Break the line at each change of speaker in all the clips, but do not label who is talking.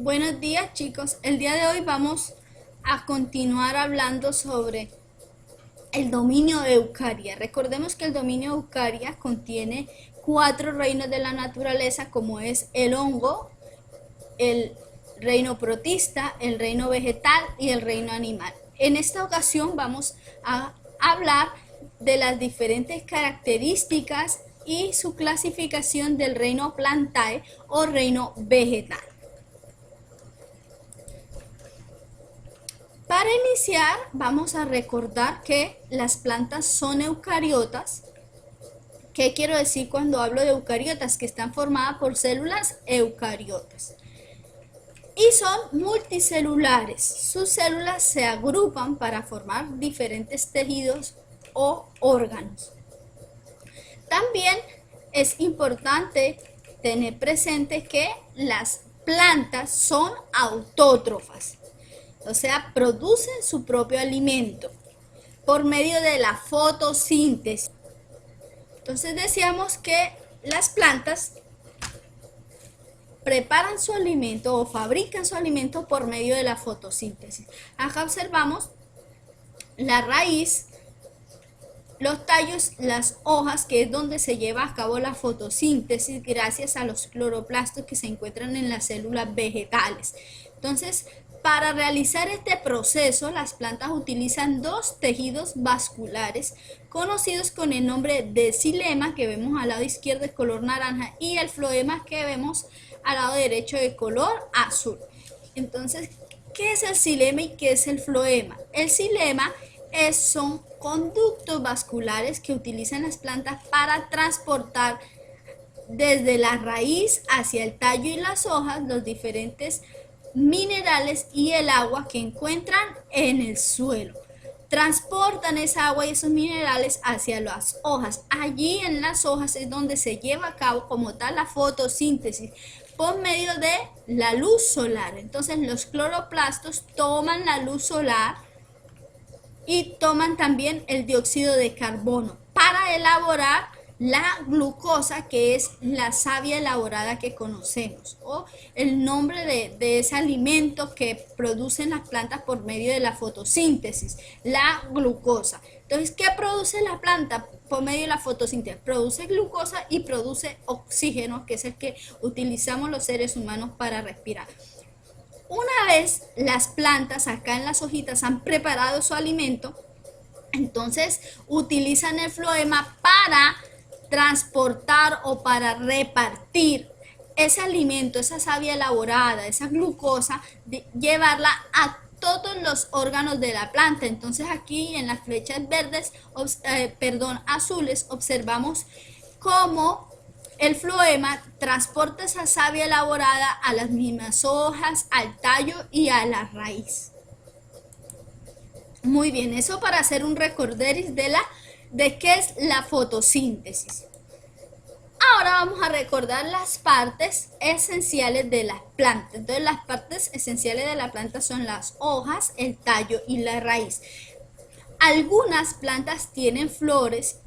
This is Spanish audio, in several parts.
Buenos días, chicos. El día de hoy vamos a continuar hablando sobre el dominio de Eucaria. Recordemos que el dominio de Eucaria contiene 4 reinos de la naturaleza, como es el hongo, el reino protista, el reino vegetal y el reino animal. En esta ocasión vamos a hablar de las diferentes características y su clasificación del reino Plantae o reino vegetal. Para iniciar, vamos a recordar que las plantas son eucariotas. ¿Qué quiero decir cuando hablo de eucariotas? Que están formadas por células eucariotas. Y son multicelulares. Sus células se agrupan para formar diferentes tejidos o órganos. También es importante tener presente que las plantas son autótrofas. O sea, producen su propio alimento por medio de la fotosíntesis. Entonces decíamos que las plantas preparan su alimento o fabrican su alimento por medio de la fotosíntesis. Acá observamos la raíz, los tallos, las hojas, que es donde se lleva a cabo la fotosíntesis gracias a los cloroplastos que se encuentran en las células vegetales. Entonces, para realizar este proceso, las plantas utilizan dos tejidos vasculares conocidos con el nombre de xilema, que vemos al lado izquierdo de color naranja, y el floema, que vemos al lado derecho de color azul. Entonces, ¿qué es el xilema y qué es el floema? El xilema son conductos vasculares que utilizan las plantas para transportar desde la raíz hacia el tallo y las hojas los diferentes minerales y el agua que encuentran en el suelo. Transportan esa agua y esos minerales hacia las hojas. Allí en las hojas es donde se lleva a cabo como tal la fotosíntesis por medio de la luz solar. Entonces los cloroplastos toman la luz solar y toman también el dióxido de carbono para elaborar la glucosa, que es la savia elaborada que conocemos, o el nombre de ese alimento que producen las plantas por medio de la fotosíntesis, la glucosa. Entonces, ¿qué produce la planta por medio de la fotosíntesis? Produce glucosa y produce oxígeno, que es el que utilizamos los seres humanos para respirar. Una vez las plantas acá en las hojitas han preparado su alimento, entonces utilizan el floema para transportar o para repartir ese alimento, esa savia elaborada, esa glucosa, llevarla a todos los órganos de la planta. Entonces aquí en las flechas verdes, azules, observamos cómo el floema transporta esa savia elaborada a las mismas hojas, al tallo y a la raíz. Muy bien, eso para hacer un recorderis de qué es la fotosíntesis. Ahora vamos a recordar las partes esenciales de las plantas. Entonces, las partes esenciales de la planta son las hojas, el tallo y la raíz. Algunas plantas tienen flores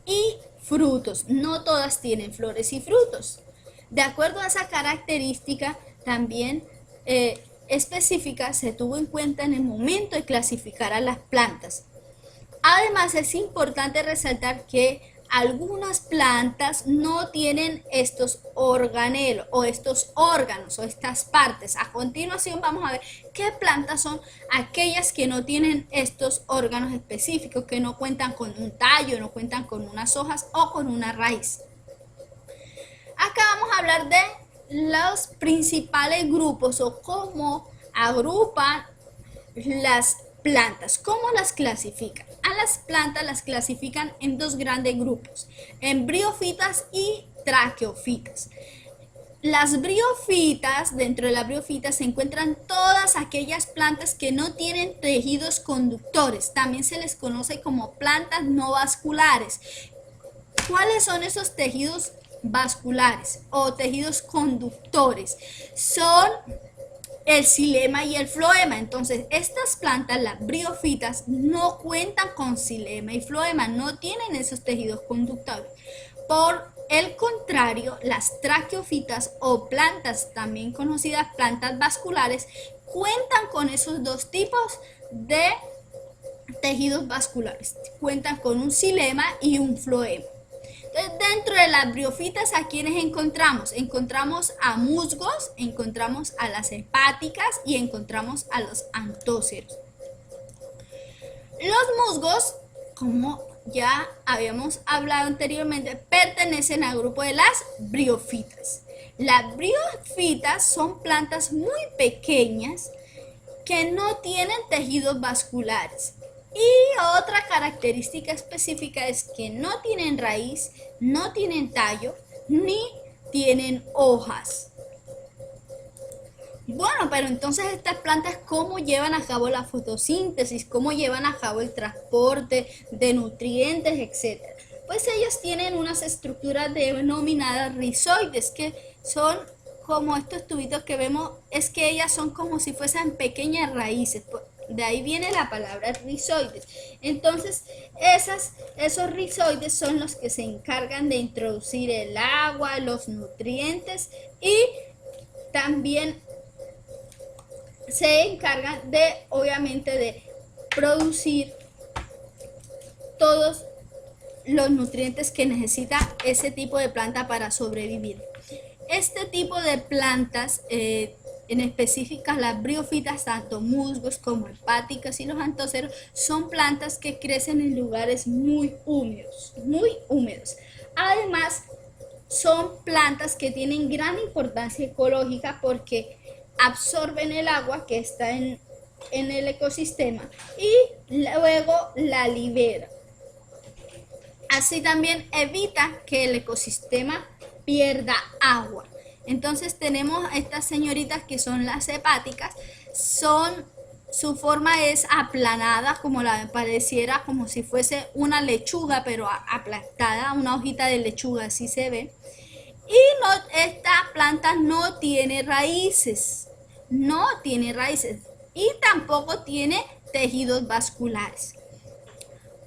y frutos, no todas tienen flores y frutos. De acuerdo a esa característica también específica, se tuvo en cuenta en el momento de clasificar a las plantas. Además, es importante resaltar que algunas plantas no tienen estos organelos o estos órganos o estas partes. A continuación vamos a ver qué plantas son aquellas que no tienen estos órganos específicos, que no cuentan con un tallo, no cuentan con unas hojas o con una raíz. Acá vamos a hablar de los principales grupos o cómo agrupan las plantas. ¿Cómo las clasifican? A las plantas las clasifican en dos grandes grupos, en briófitas y traqueófitas. Las briófitas, dentro de las briófitas se encuentran todas aquellas plantas que no tienen tejidos conductores. También se les conoce como plantas no vasculares. ¿Cuáles son esos tejidos vasculares o tejidos conductores? Son el xilema y el floema. Entonces, estas plantas, las briófitas, no cuentan con xilema y floema, no tienen esos tejidos conductores. Por el contrario, las traqueofitas o plantas, también conocidas plantas vasculares, cuentan con esos dos tipos de tejidos vasculares. Cuentan con un xilema y un floema. Entonces, dentro de las briofitas, ¿a quiénes encontramos? Encontramos a musgos, encontramos a las hepáticas y encontramos a los antóceros. Los musgos, como ya habíamos hablado anteriormente, pertenecen al grupo de las briofitas. Las briofitas son plantas muy pequeñas que no tienen tejidos vasculares. Y otra característica específica es que no tienen raíz, no tienen tallo, ni tienen hojas. Bueno, pero entonces estas plantas, ¿cómo llevan a cabo la fotosíntesis? ¿Cómo llevan a cabo el transporte de nutrientes, etcétera? Pues ellas tienen unas estructuras denominadas rizoides, que son como estos tubitos que vemos, es que ellas son como si fuesen pequeñas raíces. De ahí viene la palabra rizoides. Entonces, esos rizoides son los que se encargan de introducir el agua, los nutrientes y también se encargan de, obviamente, de producir todos los nutrientes que necesita ese tipo de planta para sobrevivir. Este tipo de plantas, en específicas las briofitas, tanto musgos como hepáticas y los antóceros, son plantas que crecen en lugares muy húmedos, muy húmedos. Además, son plantas que tienen gran importancia ecológica porque absorben el agua que está en el ecosistema y luego la liberan. Así también evita que el ecosistema pierda agua. Entonces tenemos a estas señoritas que son las hepáticas, su forma es aplanada, como la pareciera como si fuese una lechuga, pero aplastada, una hojita de lechuga, así se ve. Y esta planta no tiene raíces, y tampoco tiene tejidos vasculares.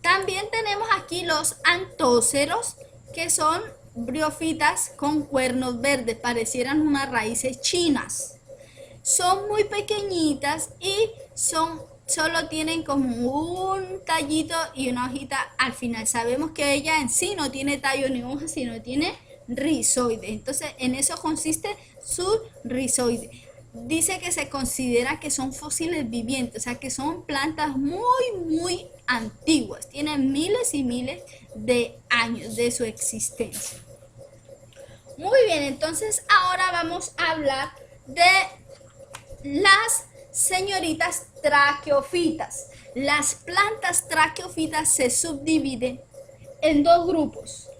También tenemos aquí los antóceros, que son briofitas con cuernos verdes, parecieran unas raíces chinas. Son muy pequeñitas y solo tienen como un tallito y una hojita al final. Sabemos que ella en sí no tiene tallo ni hoja, sino tiene rizoide. Entonces, en eso consiste su rizoide. Dice que se considera que son fósiles vivientes, o sea que son plantas muy antiguas, tienen miles y miles de años de su existencia. Muy bien, entonces ahora vamos a hablar de las señoritas traqueofitas. Las plantas traqueofitas se subdividen en dos grupos,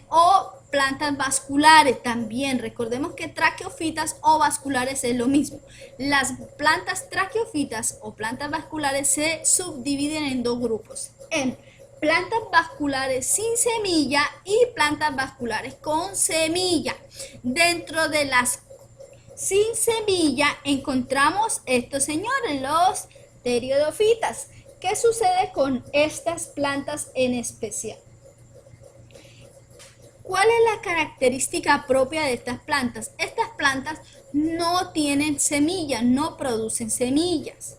o plantas vasculares también. Recordemos que traqueofitas o vasculares es lo mismo. Las plantas traqueofitas o plantas vasculares se subdividen en dos grupos, en plantas vasculares sin semilla y plantas vasculares con semilla. Dentro de las sin semilla encontramos estos señores, los pteridofitas. ¿Qué sucede con estas plantas en especial? ¿Cuál es la característica propia de estas plantas? Estas plantas no tienen semillas, no producen semillas.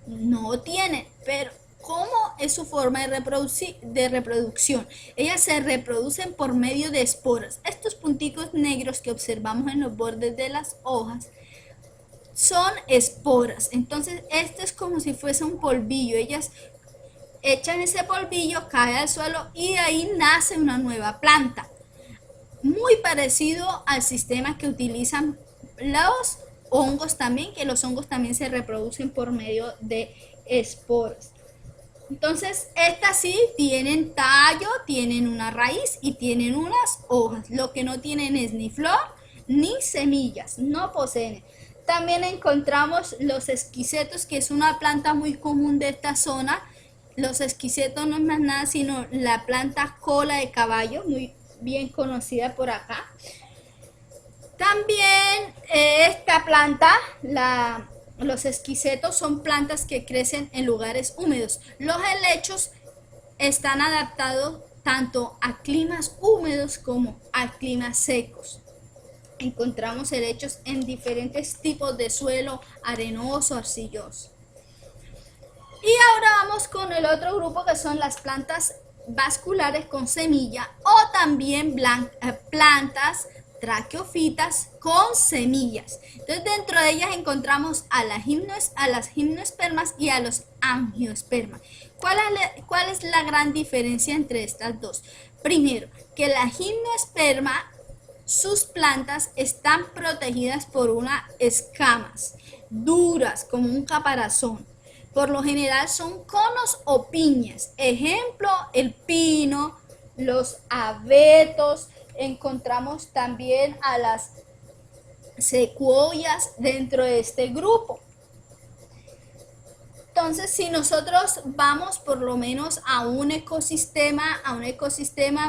No tienen, pero ¿cómo es su forma de reproducción? Ellas se reproducen por medio de esporas. Estos punticos negros que observamos en los bordes de las hojas son esporas. Entonces, esto es como si fuese un polvillo. Ellas echan ese polvillo, cae al suelo y ahí nace una nueva planta. Muy parecido al sistema que utilizan los hongos también, que los hongos también se reproducen por medio de esporas. Entonces, estas sí tienen tallo, tienen una raíz y tienen unas hojas. Lo que no tienen es ni flor ni semillas, no poseen. También encontramos los esquisetos, que es una planta muy común de esta zona. Los esquisetos no es más nada sino la planta cola de caballo, muy bien conocida por acá. También esta planta, los esquisetos, son plantas que crecen en lugares húmedos. Los helechos están adaptados tanto a climas húmedos como a climas secos. Encontramos helechos en diferentes tipos de suelo, arenoso, arcilloso. Y ahora vamos con el otro grupo, que son las plantas vasculares con semilla, o también plantas traqueofitas con semillas. Entonces, dentro de ellas encontramos a las gimnospermas y a los angiospermas. ¿Cuál es la gran diferencia entre estas dos? Primero, que la gimnosperma, sus plantas están protegidas por unas escamas duras como un caparazón. Por lo general son conos o piñas. Ejemplo, el pino, los abetos. Encontramos también a las secuoyas dentro de este grupo. Entonces, si nosotros vamos por lo menos a un ecosistema,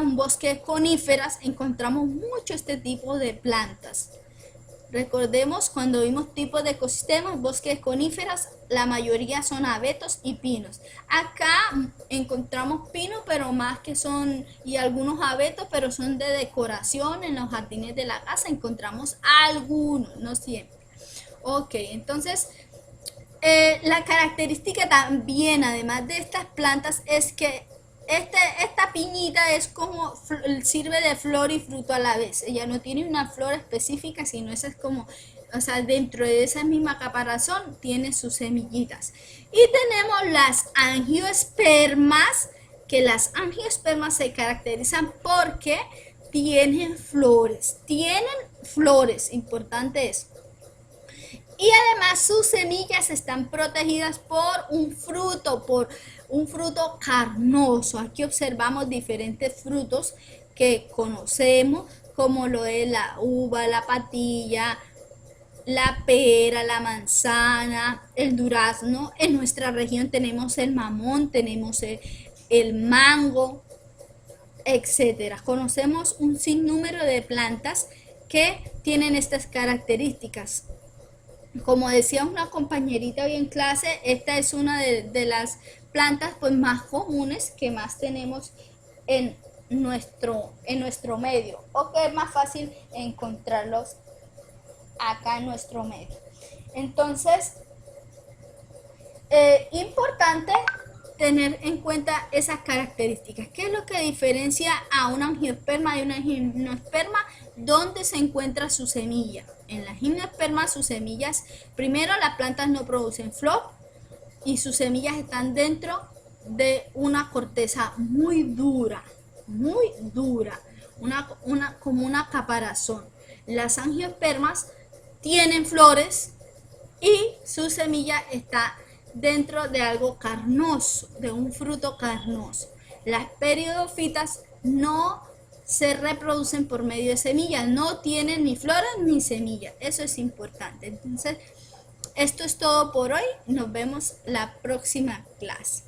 un bosque de coníferas, encontramos mucho este tipo de plantas. Recordemos, cuando vimos tipos de ecosistemas, bosques de coníferas, la mayoría son abetos y pinos. Acá encontramos pinos, pero más que son, y algunos abetos, pero son de decoración. En los jardines de la casa encontramos algunos, no siempre. Ok, entonces la característica también, además de estas plantas, es que esta piñita es como, sirve de flor y fruto a la vez. Ella no tiene una flor específica, sino esa es como, o sea, dentro de esa misma caparazón tiene sus semillitas. Y tenemos las angiospermas, que las angiospermas se caracterizan porque tienen flores, importante eso. Y además sus semillas están protegidas por un fruto carnoso. Aquí observamos diferentes frutos que conocemos, como lo es la uva, la patilla, la pera, la manzana, el durazno. En nuestra región tenemos el mamón, tenemos el mango, etcétera. Conocemos un sinnúmero de plantas que tienen estas características. Como decía una compañerita hoy en clase, esta es una de las plantas pues más comunes que más tenemos en nuestro medio, o que es más fácil encontrarlos acá en nuestro medio. Entonces, importante tener en cuenta esas características. ¿Qué es lo que diferencia a una angiosperma de una gimnosperma? ¿Dónde se encuentra su semilla? En la gimnosperma, sus semillas, primero, las plantas no producen flor y sus semillas están dentro de una corteza muy dura, como una caparazón. Las angiospermas tienen flores y su semilla está dentro de algo carnoso, de un fruto carnoso. Las peridofitas no se reproducen por medio de semillas, no tienen ni flores ni semillas. Eso es importante. Entonces, esto es todo por hoy. Nos vemos la próxima clase.